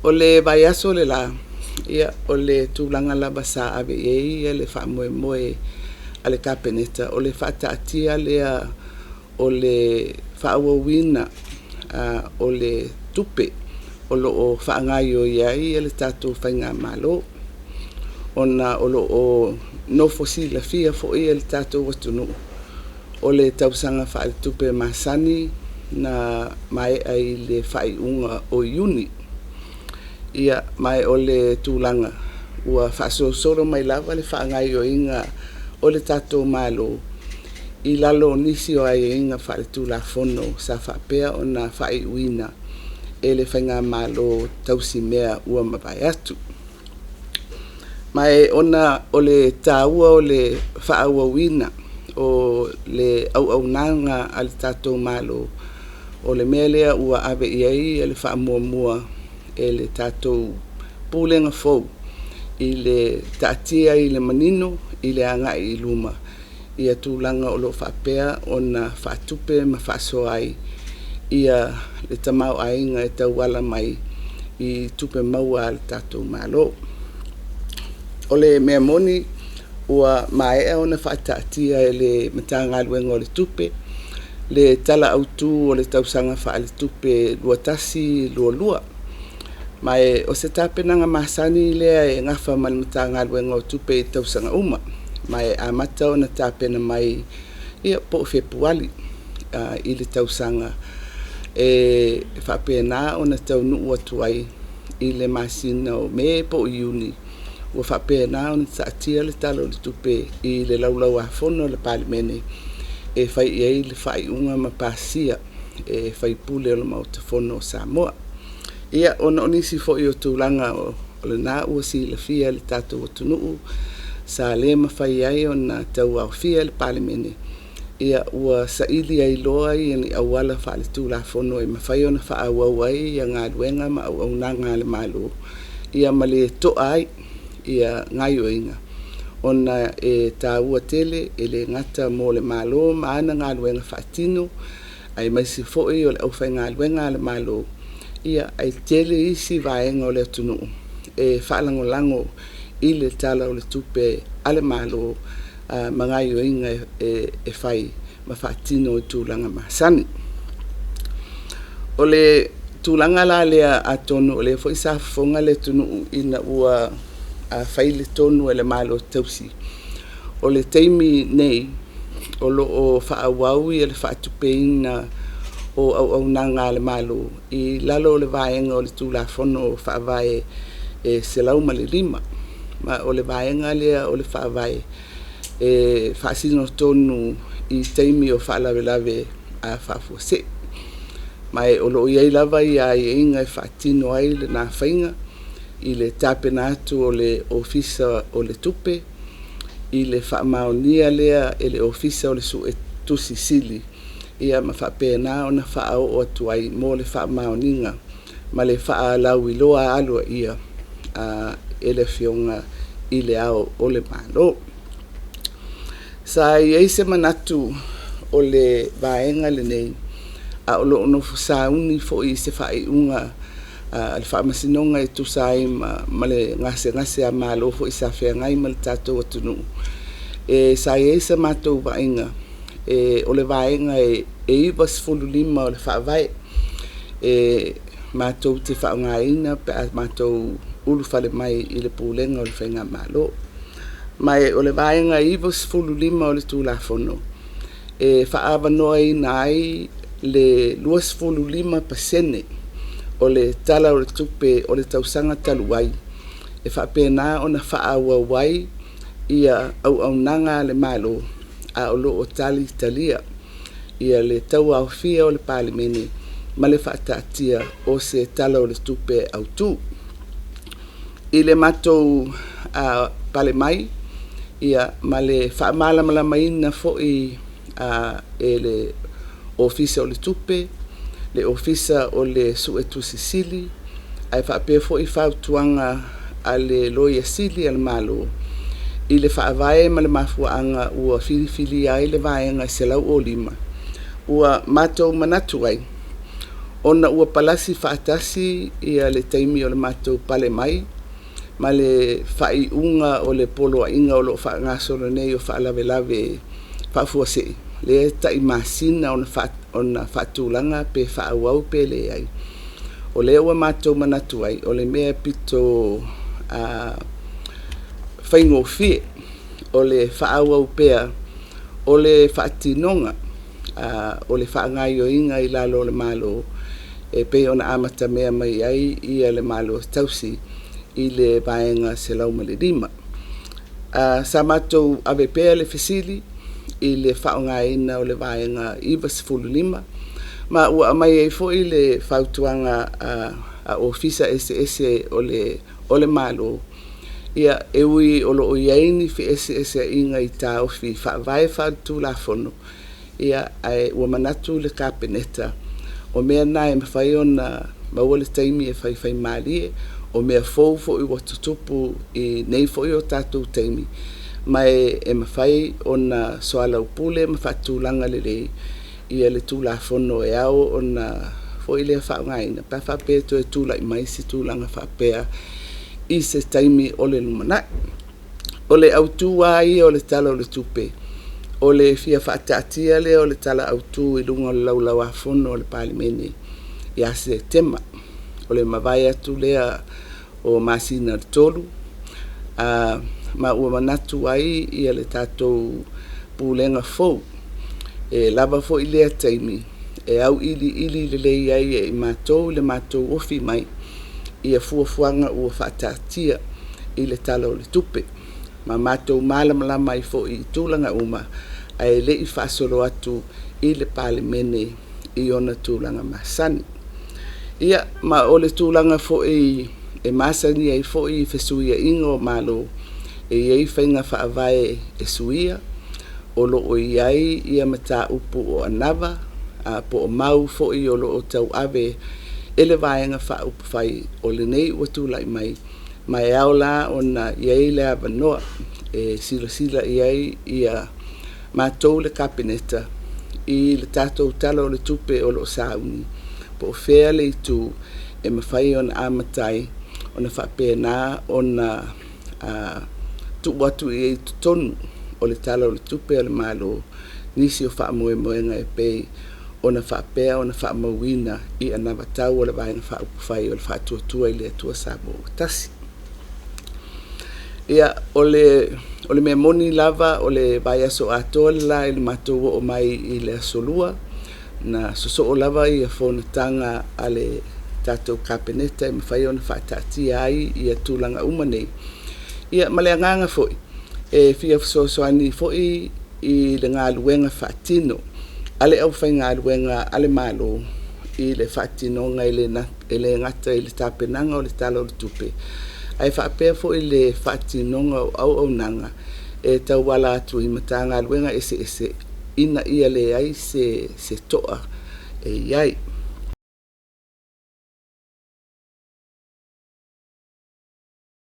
O le vaiaso le la, ia o le tūlanga lava sa ave ia le wha moe moe a le kapeneta. O le wha taatia lea o le wha awawina o le tupe o lo o wha ngai o iai le tātou whainga malo. Ona o lo o no fosi la fia fo ia le tātou watunu. O le tausanga wha le tupe masani na mai ai le whai unga o iuni. Ia mai o le tūlanga ua whaasosoro mai lava le whaangai o inga o le tātou malo i lalo nisi o ai inga wha le tūla fono sa whapea o na whai uina e le whainga malo tausi mea ua mawai atu. Mai ona o le tāua o le whaaua uina o le au nanga a le tātou malo o le mea lea ua ave iai e le wha mua mua e le tātou pūlenga fau i le tātia i le manino i le anga i luma ia tūlanga o lo whapea o na whatupe ma whasoai ia le tamau ainga e tau wala mai i tupe maua le tātou malo. O le mea moni ua maea o na whatatia e le matangaluenga o le tupe le tala autu o le tausanga wha le tupe luatasi lua. Mai o se tapenanga masani lea e ngafa malmatanga luenga o tupe i tausanga uma. Mai a mata o na tapena mai ia po Februari i le tausanga e whapena o na tau nuu atuai i le masina o me po iuni. Ua whapena o na taatia le talo le tupe i le laulau a fono le palimene e whai iei le whai unga ma pasia e whai pule o le mauta fono o Samoa. Ia ona onisi fo i o tūlanga o le nā ua si le fia le tātou o tunuu sa le mawhai ai o na tau au fia le palimene. Ia ua sa ili ai loa i ni awala wha le tūla fono e mawhai o na wha awau ai i a ngā luenga ma au nanga le malo. Ia ma le toa ai ia ngai o inga. Ona e tā ua tele e le ngata mo le malo ma ana ngā luenga whaatino ai maisi fo i o le au whai ngā luenga le malo. Ia ai tele isi vaenga o le tunu e whaalango lango i le tala o le tupe ale malo mangai o inga e whai ma whaatino i tūlanga masani. O le tūlanga la lea a tonu o le fo isa fonga le tunu ina ua whai le tonu e le malo tausi. O le teimi nei o lo o whaawau i le whaatupe ina o au nanga le malo i lalo le vaenga o le tūla fono o whaavae e se lauma le lima ma o le vaenga lea o le whaavae e whaasino tonu i teimi o whaalawe lawe a whaafuase mai o lo iei lava i a inga e whaatino ai le nā whainga i le tāpena atu o le ofisa o le tupe i le whaamaonia lea e le ofisa o le su e tusi sili ia ma whapena o na wha o atuai mo le wha maoninga ma le wha lau i loa alua ia e le fionga i le ao o le malo. Sa i eise manatu o le vaenga le nei a o lo ono fusa uni fo i se wha i unga le wha masinonga i tu sai ma le ngase a malo fo i sa whea ngai ma le tātou atunu. Sa i eise matou vaenga o le vaenga e iwa sifulu lima o le whaavai mātou te whaongaina pe a mātou ulu whale mai i le pūlenga o le whainga malo. Mai o le vaenga e iwa sifulu lima o le tūla fono whaawa noa i nai le lua sifulu lima pasene o le tala o le tupe o le tausanga taluai e whapena o na whaawa wai ia au nanga le malo a o lo o tali talia ia le tau au fia o le palimene ma le whaatatia o se tala o le tupe au tu. I le matou pale mai ia ma le whaamala maina fo i e le ofisa o le tupe, le ofisa o le suetu sisili, ai whaapea fo i whautuanga a le loia sili al malo. I le whaavae ma le mafuaanga ua filifili ai le vaenga se lau o lima. Ua matou manatu ai ona ua palasi whaatasi ia le taimi o le mātou pale mai, ma le whaiunga o le poloa inga o lo whaangasoro nei o whaalawe whaafuase. Le tai masina ona whaatulanga pe whaawau pe le ai. O le ua mātou manatu ai, o le mea pito whaingofie, o le whaawau pea, o le whaatinonga, o le whaangai o inga i lalo le malo, e pe ona amata mea mai ai ia le malo tausi i le vaenga se lauma le lima. Sa mātou ave pea le fesili i le whaongaina o le vaenga iwa sifulu lima, ma ua mai e fo i le whautuanga a ofisa ese o le malo, ia eui o lo iaini fi ese inga i tā ofi whaavae whautu la fono, ia ai ua manatu le kapeneta, o mea nai mawhai ona maua le taimi e whai malie, o mea fōu i watutupu i nei i o tātou taimi, mai e mawhai ona soala upule ma whatulanga le rei, ia le tūla fono e au ona i le whaongaina, pa whapea to e tūla i mai si tūlanga whapea i se taimi o le lumanai. O le autua ia o le tala o le tupe, o le fia whaatatia le o le tala autu i lunga o le laulau a fono o le palimene i ase tema, o le mawai atu lea o masina le tolu, ma ua manatu ai ia le tātou pūlenga fōu, e lava fo i lea taimi, e au ili le lei ai e le mātou ofi mai, ia fuafuanga ua whaatatia i le tala o le tupe, ma mātou malamalama i fo i tūlanga uma, ai le i whaasolo atu i le palimene i ona tūlanga masani. Ia, ma o le tūlanga fo i e masani ai fo i fesuia ingo malo, e iei whainga whaavae e suia, o lo o iai ia mata upu o anava, po o mau fo i o lo o tau ave ele vaenga wha upu whai o le nei ua tūlai mai, mai au la o na iei le avanoa, e sila iai ia mātou le kapeneta i le tātou tala o le tupe o lo sauni, po o whea le itu e mawhai o na amatai o na whapea nā o na tu watu i e tutonu o le tala o le tupe o le malo nisi o whaamoemoenga e pei o na whapea o na whaamauina i ana watau o le vaenga whaupufai o le whaatuatua i le atua sabo o tasi. Ia o le mea moni lava o le vai aso atoa le la i le mātou o mai i le asolua na soso o lava i a whonatanga a le tātou kapeneta e mawhai o na whaatatia ai i a tūlanga umanei. Ia male anganga foi, e fia soani foi i le ngā luenga whaatino, ale au whai ngā luenga ale malo i le whaatino nga i le ngata i le tāpenanga o le tala o le tupe. Ai whaapea foi le whaatino nga au nanga, e tau wala atu i mata ngā luenga ese ina ia le ai se toa e iai.